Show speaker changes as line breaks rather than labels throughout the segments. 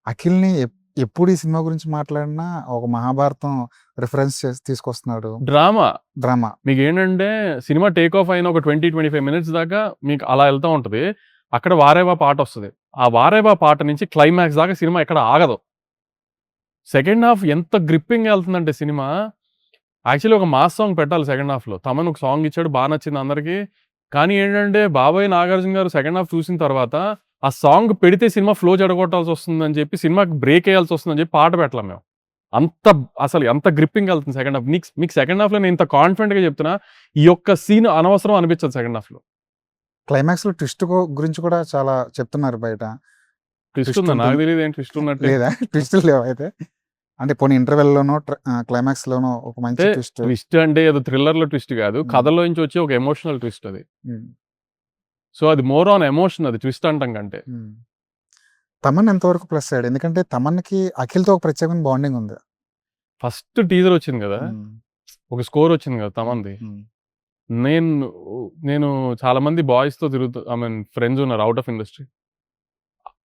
అఖిల్‌ని ఎప్పుడు ఈ సినిమా గురించి మాట్లాడినా ఒక 'మహాభారతం' రిఫరెన్స్ తీసుకొస్తున్నాడు.
డ్రామా.
డ్రామా.
మీకేంటంటే సినిమా టేక్ ఆఫ్ అయిన ఒక 25 మినిట్స్ దాకా మీకు అలా ఎళ్తా ఉంటది. అక్కడ 'వారేవా' పాటొస్తది. ఆ 'వారేవా' పాట నుంచి క్లైమాక్స్ దాకా సినిమా ఎక్కడ ఆగదు. సెకండ్ హాఫ్ ఎంత గ్రిప్పింగ్‌గా ఎళ్తుందంటే సినిమా, యాక్చువల్లీ ఒక మాస్ సాంగ్ పెట్టాలి సెకండ్ హాఫ్‌లో. తమన్ ఒక సాంగ్ ఇచ్చాడు బా నచ్చింది అందరికి. కానీ ఏంటంటే బాబాయ్ నాగార్జున గారు సెకండ్ హాఫ్ చూసిన తర్వాత ఆ సాంగ్ పెడితే సినిమా ఫ్లో చెడగొట్టాల్సొస్తుందని చెప్పి సినిమాకి బ్రేక్ ఎయాల్సొస్తుందని చెప్పి పాట పెట్టలా మేము. అంత అసలు ఎంత గ్రిప్పింగ్‌గా ఎళ్తుంది సెకండ్ హాఫ్. మీకు సెకండ్ హాఫ్‌లో నేను ఇంత కాన్ఫిడెంట్‌గా చెప్తున్నా, ఈ యొక్క సీన్ అనవసరం అనిపించదు సెకండ్ హాఫ్‌లో.
క్లైమాక్స్‌లో ట్విస్ట్ గురించి కూడా చాలా చెప్తున్నారు బయట.
ట్విస్ట్ ఉందా? నాకు తెలీదు ఏం ట్విస్ట్ ఉన్నట్టే.
లేదా? ట్విస్టులు లేవా అయితే? అంటే పోనీ ఇంటర్వెల్‌లోనో క్లైమాక్స్‌లోనో ఒక మంచి
అంటే
ట్విస్ట్.
ట్విస్ట్ అంటే ఏదో థ్రిల్లర్‌లో ట్విస్ట్ కాదు. కథలో నుంచి వచ్చే ఒక ఎమోషనల్ ట్విస్ట్ అది.
హ్మ్.
సో, అది మోర్ ఆన్ ఎమోషన్ అది ట్విస్ట్ అంటాం కంటే.
తమన్ ఎంతవరకు ప్లస్ అయ్యాడు? ఎందుకంటే తమన్‌కి అఖిల్‌తో ఒక ప్రత్యేకమైన బాండింగ్ ఉంది.
ఫస్ట్ టీజర్ వచ్చింది కదా! ఒక స్కోర్ వచ్చింది కదా తమన్‌ది. నేను నేను చాలా మంది బాయ్స్‌తో ఐ మీన్ ఫ్రెండ్స్ ఉన్నారు ఔట్ ఆఫ్ ఇండస్ట్రీ.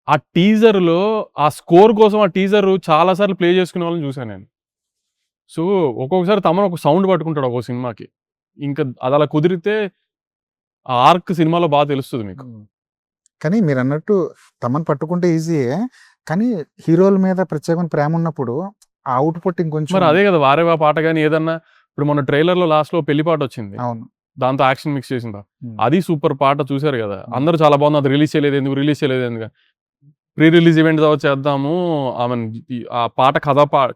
ఆ టీజర్‌లో ఆ స్కోర్ కోసం ఆ టీజర్ చాలా సార్లు ప్లే చేసుకునే వాళ్ళని చూసాను నేను. సో, ఒక్కొక్కసారి తమన్ ఒక సౌండ్ పట్టుకుంటాడు ఒక్కో సినిమాకి. ఇంకా అదలా కుదిరితే ఆ ఆర్క్ సినిమాలో బా తెలుస్తది మీకు.
కానీ మీరన్నట్టు తమన్ పట్టుకుంటే ఈజీయే. కానీ హీరోల మీద ప్రత్యేకమైన ప్రేమ ఉన్నప్పుడు ఆ ఔట్‌పుట్ ఇంకొంచెం.
మరి అదే కదా! 'వారేవా' పాట గాని ఏదన్నా ఇప్పుడు మొన్న ట్రైలర్‌లో లాస్ట్‌లో పెళ్లి పాటొచ్చింది.
అవును.
దాంతో యాక్షన్ మిక్స్ చేసిందా. అది సూపర్ పాట చూసారు గదా! అందరూ చాలా బాగుంది. అది రిలీజ్ చేయలేదు ఎందుకు? రిలీజ్ చేయలేదు ఎందుకు? ప్రీ రిలీజ్ ఈవెంట్ చేద్దాము. ఐ మీన్ ఆ పాట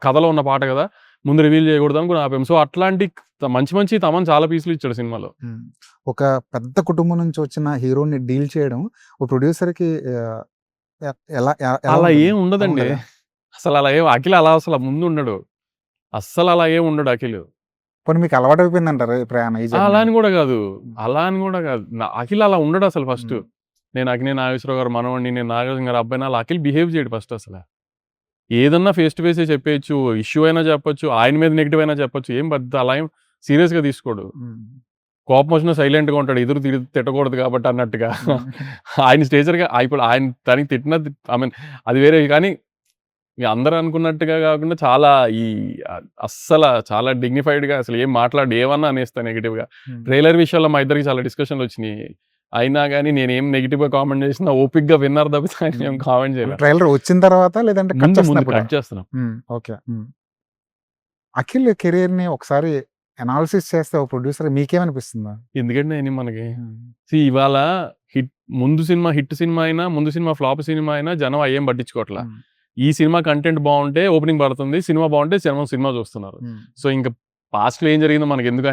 కథలో ఉన్న పాట గదా! ముందు రివీల్ చేయకూడదు అనుకుని ఆపాము. సో, అట్లాంటి మంచి మంచి తమన్ చాలా పీసులు ఇచ్చాడు సినిమాలో.
ఒక పెద్ద కుటుంబం నుంచి వచ్చిన హీరోని డీల్ చేయడం ఒక ప్రొడ్యూసర్‌కి ఎలా
అలా
ఉంటుంది?
ఏం ఉండదండి. అసలు అలా ఏం అఖిల్ అలా అసలు ముందు ఉండడు. అస్సలు అలా ఏం ఉండడు అఖిల్.
పోనీ మీకు అలవాటైపోయిందంటారా ఈ ప్రయాణం ఈ
అలా
జర్నీ?
అని గూడా గాదు. అలా అని గూడా గాదు. అఖిల్ అలా ఉండడు అసలు ఫస్ట్. నేను అక్కినేని నాగేశ్వరరావు గారు మనవడిని, నేను నాగార్జున గారి అబ్బాయిని అలా అఖిల్ బిహేవ్ చేయడు ఫస్ట్ అసల. ఏదన్నా ఫేస్ టు ఫేసే చెప్పేయొచ్చు. ఇష్యూ అయినా చెప్పొచ్చు. ఆయన మీద నెగెటివ్ అయినా చెప్పొచ్చు. ఏం పెద్ద అలా ఏం సీరియస్‌గా తీసుకోడు. కోపం వచ్చినా సైలెంట్‌గా ఉంటాడు. ఎదురు తిట్టకూడదు కాబట్టి అన్నట్టుగా. ఆయన స్టేచర్‌గా ఇప్పుడు ఆయన తనకి తిట్టినది ఐ మీన్ అది వేరే కానీ అందరూ అనుకున్నట్టుగా కాకుండా చాలా అస్సల చాలా డిగ్నిఫైడ్‌గా అసలు ఏం మాట్లాడు ఏమన్నా అనేస్తా నెగెటివ్‌గా. ట్రైలర్ విషయంలో మా ఇద్దరికి చాలా డిస్కషన్‌లొచ్చినియి. అయినా గాని నేనేం నెగెటివ్‌గా కామెంట్ చేసినా ఓపికగా విన్నారు తప్పితే ఆయన ఏం కామెంట్ చేయలే.
ట్రైలర్ వచ్చిన తర్వాత లేదంటే కట్ చేస్తున్నప్పుడా?
కట్ చేస్తున్నాం.
ఓకే. అఖిల్ కెరియర్‌ని ఒకసారి అనాలిసిస్ చేస్తే ఒక ప్రొడ్యూసర్ మీకేమనిపిస్తుందా?
ఎందుకంటే అయన్నీ మనకి ఇవాళ ముందు సినిమా హిట్ సినిమా అయినా, ముందు సినిమా ఫ్లాప్ సినిమా అయినా జనం అయ్యేం పట్టించుకోవట్లా. ఈ సినిమా కంటెంట్ బావుంటే ఓపెనింగ్ పడుతుంది. సినిమా బావుంటే సినిమా చూస్తున్నారు. సో, ఇంక పాస్ట్‌లో ఏం జరిగిందో మనకెందుకు